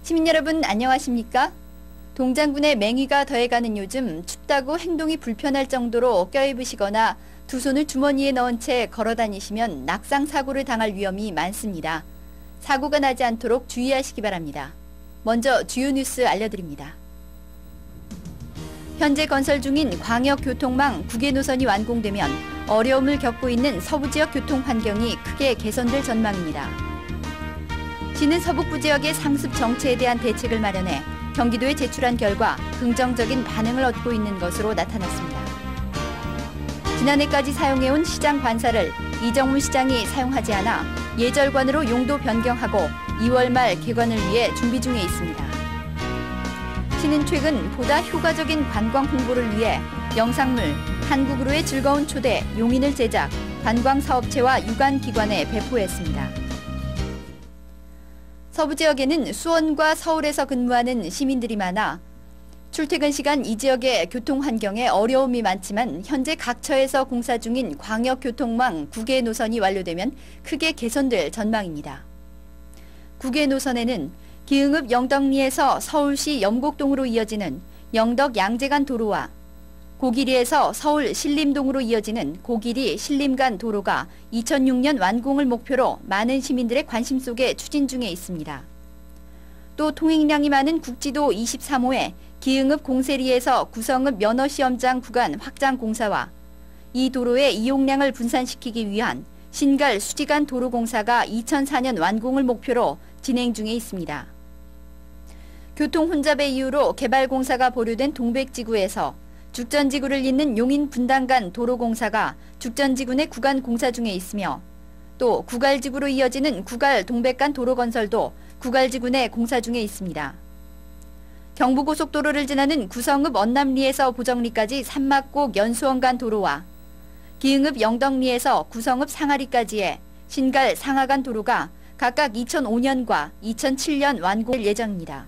시민 여러분 안녕하십니까? 동장군의 맹위가 더해가는 요즘 춥다고 행동이 불편할 정도로 껴입으시거나 두 손을 주머니에 넣은 채 걸어 다니시면 낙상 사고를 당할 위험이 많습니다. 사고가 나지 않도록 주의하시기 바랍니다. 먼저 주요 뉴스 알려드립니다. 현재 건설 중인 광역교통망 9개 노선이 완공되면 어려움을 겪고 있는 서부 지역 교통 환경이 크게 개선될 전망입니다. 시는 서북부 지역의 상습 정체에 대한 대책을 마련해 경기도에 제출한 결과 긍정적인 반응을 얻고 있는 것으로 나타났습니다. 지난해까지 사용해온 시장 관사를 이정문 시장이 사용하지 않아 예절관으로 용도 변경하고 2월 말 개관을 위해 준비 중에 있습니다. 시는 최근 보다 효과적인 관광 홍보를 위해 영상물 한국으로의 즐거운 초대 용인을 제작, 관광사업체와 유관기관에 배포했습니다. 서부 지역에는 수원과 서울에서 근무하는 시민들이 많아 출퇴근 시간 이 지역의 교통 환경에 어려움이 많지만 현재 각 처에서 공사 중인 광역교통망 9개 노선이 완료되면 크게 개선될 전망입니다. 9개 노선에는 기흥읍 영덕리에서 서울시 염곡동으로 이어지는 영덕 양재간 도로와 고길이에서 서울 신림동으로 이어지는 고길이 신림간 도로가 2006년 완공을 목표로 많은 시민들의 관심 속에 추진 중에 있습니다. 또 통행량이 많은 국지도 23호에 기흥읍 공세리에서 구성읍 면허시험장 구간 확장 공사와 이 도로의 이용량을 분산시키기 위한 신갈 수지간 도로 공사가 2004년 완공을 목표로 진행 중에 있습니다. 교통 혼잡의 이유로 개발 공사가 보류된 동백지구에서 죽전지구를 잇는 용인 분당간 도로공사가 죽전지구 내 구간 공사 중에 있으며 또 구갈지구로 이어지는 구갈 동백간 도로 건설도 구갈지구 내 공사 중에 있습니다. 경부고속도로를 지나는 구성읍 언남리에서 보정리까지 산막곡 연수원간 도로와 기흥읍 영덕리에서 구성읍 상하리까지의 신갈 상하간 도로가 각각 2005년과 2007년 완공될 예정입니다.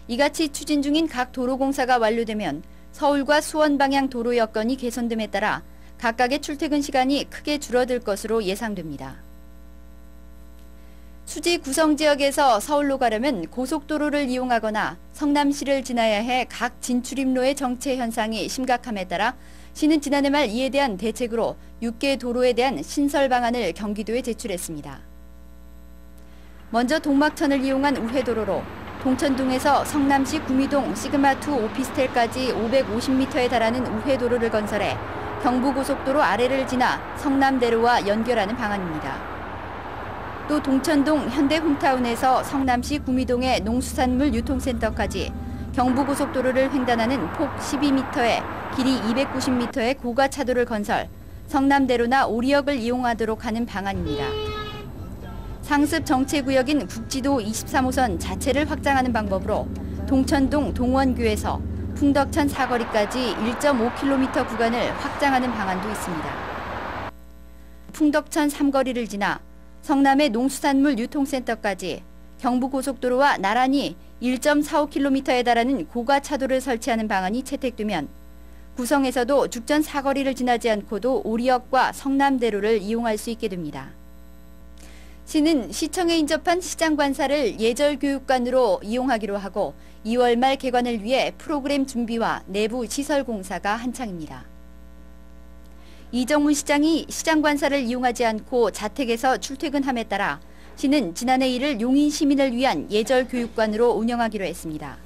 이같이 추진 중인 각 도로공사가 완료되면 서울과 수원 방향 도로 여건이 개선됨에 따라 각각의 출퇴근 시간이 크게 줄어들 것으로 예상됩니다. 수지 구성 지역에서 서울로 가려면 고속도로를 이용하거나 성남시를 지나야 해 각 진출입로의 정체 현상이 심각함에 따라 시는 지난해 말 이에 대한 대책으로 6개 도로에 대한 신설 방안을 경기도에 제출했습니다. 먼저 동막천을 이용한 우회도로로 동천동에서 성남시 구미동 시그마2 오피스텔까지 550m에 달하는 우회도로를 건설해 경부고속도로 아래를 지나 성남대로와 연결하는 방안입니다. 또 동천동 현대홈타운에서 성남시 구미동의 농수산물 유통센터까지 경부고속도로를 횡단하는 폭 12m에 길이 290m의 고가차도를 건설, 성남대로나 오리역을 이용하도록 하는 방안입니다. 상습 정체구역인 국지도 23호선 자체를 확장하는 방법으로 동천동 동원교에서 풍덕천 사거리까지 1.5km 구간을 확장하는 방안도 있습니다. 풍덕천 3거리를 지나 성남의 농수산물 유통센터까지 경부고속도로와 나란히 1.45km에 달하는 고가차도를 설치하는 방안이 채택되면 구성에서도 죽전 사거리를 지나지 않고도 오리역과 성남대로를 이용할 수 있게 됩니다. 시는 시청에 인접한 시장관사를 예절교육관으로 이용하기로 하고 2월 말 개관을 위해 프로그램 준비와 내부 시설 공사가 한창입니다. 이정문 시장이 시장관사를 이용하지 않고 자택에서 출퇴근함에 따라 시는 지난해 이를 용인 시민을 위한 예절교육관으로 운영하기로 했습니다.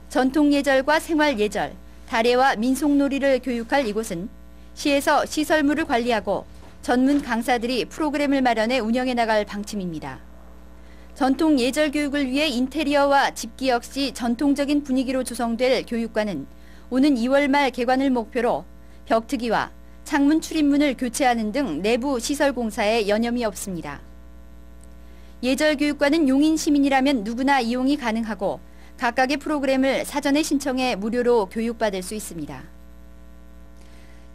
전통예절과 생활예절, 다례와 민속놀이를 교육할 이곳은 시에서 시설물을 관리하고 전문 강사들이 프로그램을 마련해 운영해 나갈 방침입니다. 전통 예절 교육을 위해 인테리어와 집기 역시 전통적인 분위기로 조성될 교육관은 오는 2월 말 개관을 목표로 벽트기와 창문 출입문을 교체하는 등 내부 시설 공사에 여념이 없습니다. 예절 교육관은 용인 시민이라면 누구나 이용이 가능하고 각각의 프로그램을 사전에 신청해 무료로 교육받을 수 있습니다.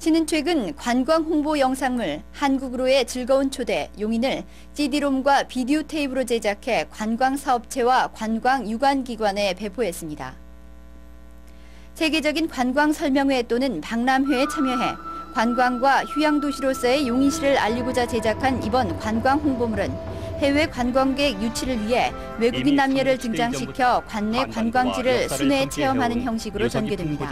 시는 최근 관광 홍보 영상물 한국으로의 즐거운 초대 용인을 CD롬과 비디오 테이프로 제작해 관광사업체와 관광유관기관에 배포했습니다. 세계적인 관광 설명회 또는 박람회에 참여해 관광과 휴양도시로서의 용인시를 알리고자 제작한 이번 관광 홍보물은 해외 관광객 유치를 위해 외국인 남녀를 등장시켜 관내 관광지를 순회 체험하는 형식으로 전개됩니다.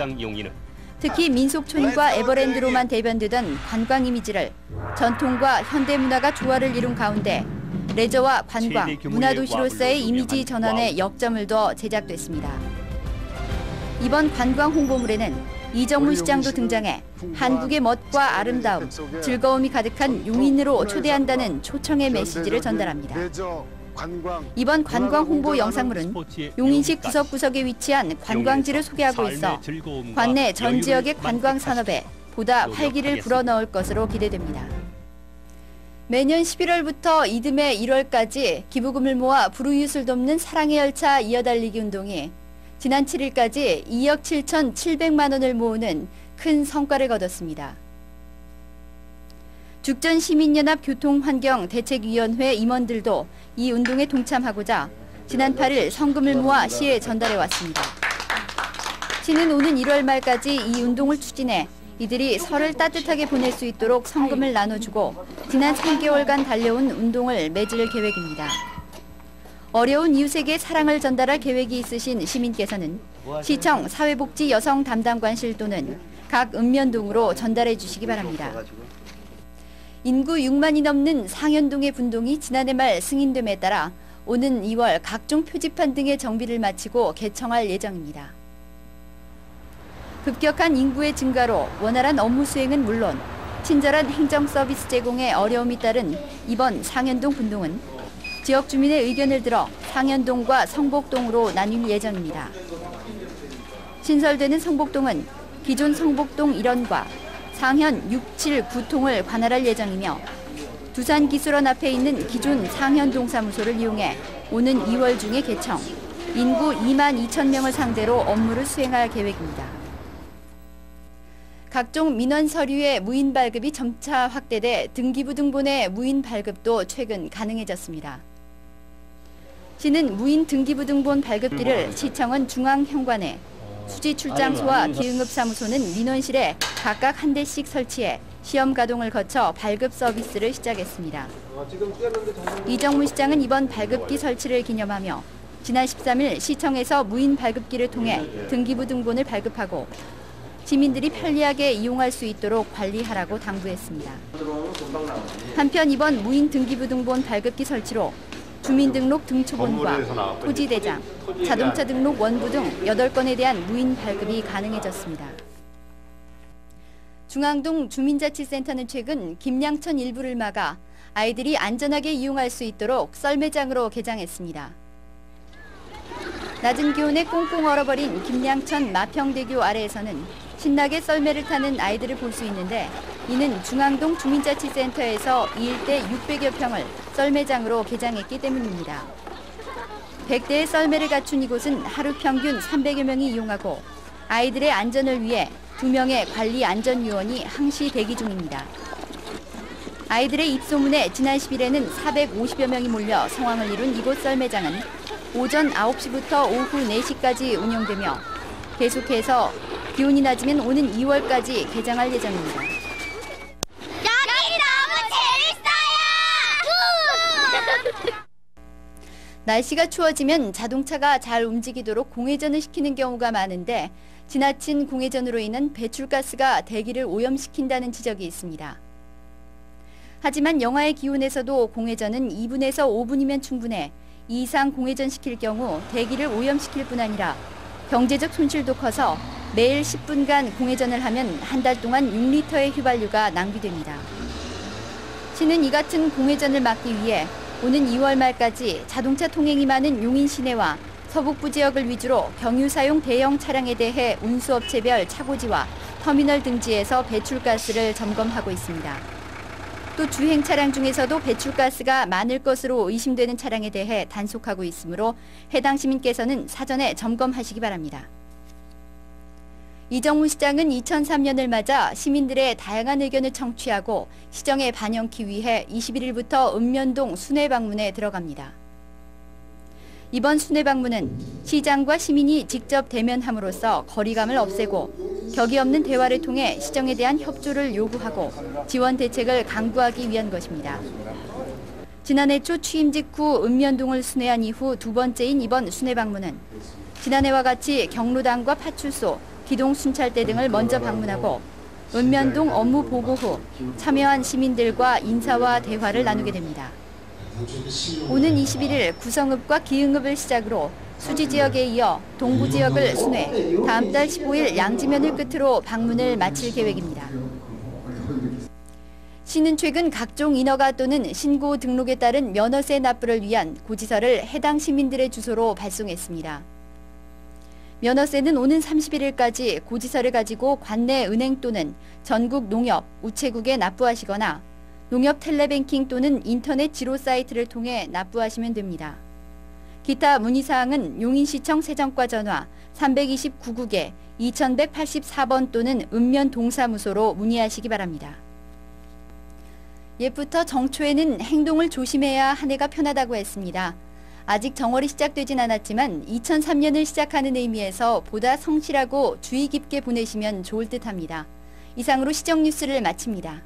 특히 민속촌과 에버랜드로만 대변되던 관광 이미지를 전통과 현대문화가 조화를 이룬 가운데 레저와 관광, 문화도시로서의 이미지 전환에 역점을 둬 제작됐습니다. 이번 관광 홍보물에는 이정문 시장도 등장해 한국의 멋과 아름다움, 즐거움이 가득한 용인으로 초대한다는 초청의 메시지를 전달합니다. 이번 관광 홍보 영상물은 용인시 구석구석에 위치한 관광지를 소개하고 있어 관내 전 지역의 관광 산업에 보다 활기를 불어넣을 것으로 기대됩니다. 매년 11월부터 이듬해 1월까지 기부금을 모아 불우이웃을 돕는 사랑의 열차 이어달리기 운동이 지난 7일까지 2억 7,700만 원을 모으는 큰 성과를 거뒀습니다. 죽전시민연합 교통환경대책위원회 임원들도 이 운동에 동참하고자 지난 8일 성금을 모아 시에 전달해왔습니다. 시는 오는 1월 말까지 이 운동을 추진해 이들이 설을 따뜻하게 보낼 수 있도록 성금을 나눠주고 지난 3개월간 달려온 운동을 맺을 계획입니다. 어려운 이웃에게 사랑을 전달할 계획이 있으신 시민께서는 시청 사회복지 여성 담당관실 또는 각 읍면동으로 전달해 주시기 바랍니다. 인구 6만이 넘는 상현동의 분동이 지난해 말 승인됨에 따라 오는 2월 각종 표지판 등의 정비를 마치고 개청할 예정입니다. 급격한 인구의 증가로 원활한 업무 수행은 물론 친절한 행정 서비스 제공에 어려움이 따른 이번 상현동 분동은 지역 주민의 의견을 들어 상현동과 성복동으로 나뉠 예정입니다. 신설되는 성복동은 기존 성복동 1원과 상현 6, 7, 9통을 관할할 예정이며 두산기술원 앞에 있는 기존 상현동사무소를 이용해 오는 2월 중에 개청, 인구 2만 2천 명을 상대로 업무를 수행할 계획입니다. 각종 민원 서류의 무인 발급이 점차 확대돼 등기부등본의 무인 발급도 최근 가능해졌습니다. 시는 무인 등기부등본 발급기를 시청은 중앙현관에, 수지출장소와 기응읍사무소는 민원실에 각각 한 대씩 설치해 시험 가동을 거쳐 발급 서비스를 시작했습니다. 이정문 시장은 이번 발급기 설치를 기념하며 지난 13일 시청에서 무인 발급기를 통해 등기부등본을 발급하고 시민들이 편리하게 이용할 수 있도록 관리하라고 당부했습니다. 한편 이번 무인 등기부등본 발급기 설치로 주민등록 등초본과 토지대장, 자동차 등록 원부 등 8건에 대한 무인 발급이 가능해졌습니다. 중앙동 주민자치센터는 최근 김양천 일부를 막아 아이들이 안전하게 이용할 수 있도록 썰매장으로 개장했습니다. 낮은 기온에 꽁꽁 얼어버린 김양천 마평대교 아래에서는 신나게 썰매를 타는 아이들을 볼 수 있는데 이는 중앙동 주민자치센터에서 이 일대 600여 평을 썰매장으로 개장했기 때문입니다. 100대의 썰매를 갖춘 이곳은 하루 평균 300여 명이 이용하고 아이들의 안전을 위해 2명의 관리 안전요원이 항시 대기 중입니다. 아이들의 입소문에 지난 10일에는 450여 명이 몰려 성황을 이룬 이곳 썰매장은 오전 9시부터 오후 4시까지 운영되며 계속해서 기온이 낮으면 오는 2월까지 개장할 예정입니다. 여기 너무 재밌어요! 날씨가 추워지면 자동차가 잘 움직이도록 공회전을 시키는 경우가 많은데 지나친 공회전으로 인한 배출가스가 대기를 오염시킨다는 지적이 있습니다. 하지만 영하의 기온에서도 공회전은 2분에서 5분이면 충분해 이 이상 공회전시킬 경우 대기를 오염시킬 뿐 아니라 경제적 손실도 커서 매일 10분간 공회전을 하면 한 달 동안 6리터의 휘발유가 낭비됩니다. 시는 이 같은 공회전을 막기 위해 오는 2월 말까지 자동차 통행이 많은 용인 시내와 서북부 지역을 위주로 경유 사용 대형 차량에 대해 운수업체별 차고지와 터미널 등지에서 배출가스를 점검하고 있습니다. 또 주행 차량 중에서도 배출가스가 많을 것으로 의심되는 차량에 대해 단속하고 있으므로 해당 시민께서는 사전에 점검하시기 바랍니다. 이정문 시장은 2003년을 맞아 시민들의 다양한 의견을 청취하고 시정에 반영하기 위해 21일부터 읍면동 순회 방문에 들어갑니다. 이번 순회 방문은 시장과 시민이 직접 대면함으로써 거리감을 없애고 격이 없는 대화를 통해 시정에 대한 협조를 요구하고 지원 대책을 강구하기 위한 것입니다. 지난해 초 취임 직후 읍면동을 순회한 이후 두 번째인 이번 순회 방문은 지난해와 같이 경로당과 파출소, 기동 순찰대 등을 먼저 방문하고 읍면동 업무 보고 후 참여한 시민들과 인사와 대화를 나누게 됩니다. 오는 21일 구성읍과 기흥읍을 시작으로 수지 지역에 이어 동부 지역을 순회, 다음 달 15일 양지면을 끝으로 방문을 마칠 계획입니다. 시는 최근 각종 인허가 또는 신고 등록에 따른 면허세 납부를 위한 고지서를 해당 시민들의 주소로 발송했습니다. 면허세는 오는 31일까지 고지서를 가지고 관내 은행 또는 전국 농협, 우체국에 납부하시거나 농협 텔레뱅킹 또는 인터넷 지로 사이트를 통해 납부하시면 됩니다. 기타 문의사항은 용인시청 세정과 전화 329국에 2184번 또는 읍면 동사무소로 문의하시기 바랍니다. 옛부터 정초에는 행동을 조심해야 한 해가 편하다고 했습니다. 아직 정월이 시작되진 않았지만 2003년을 시작하는 의미에서 보다 성실하고 주의 깊게 보내시면 좋을 듯합니다. 이상으로 시정뉴스를 마칩니다.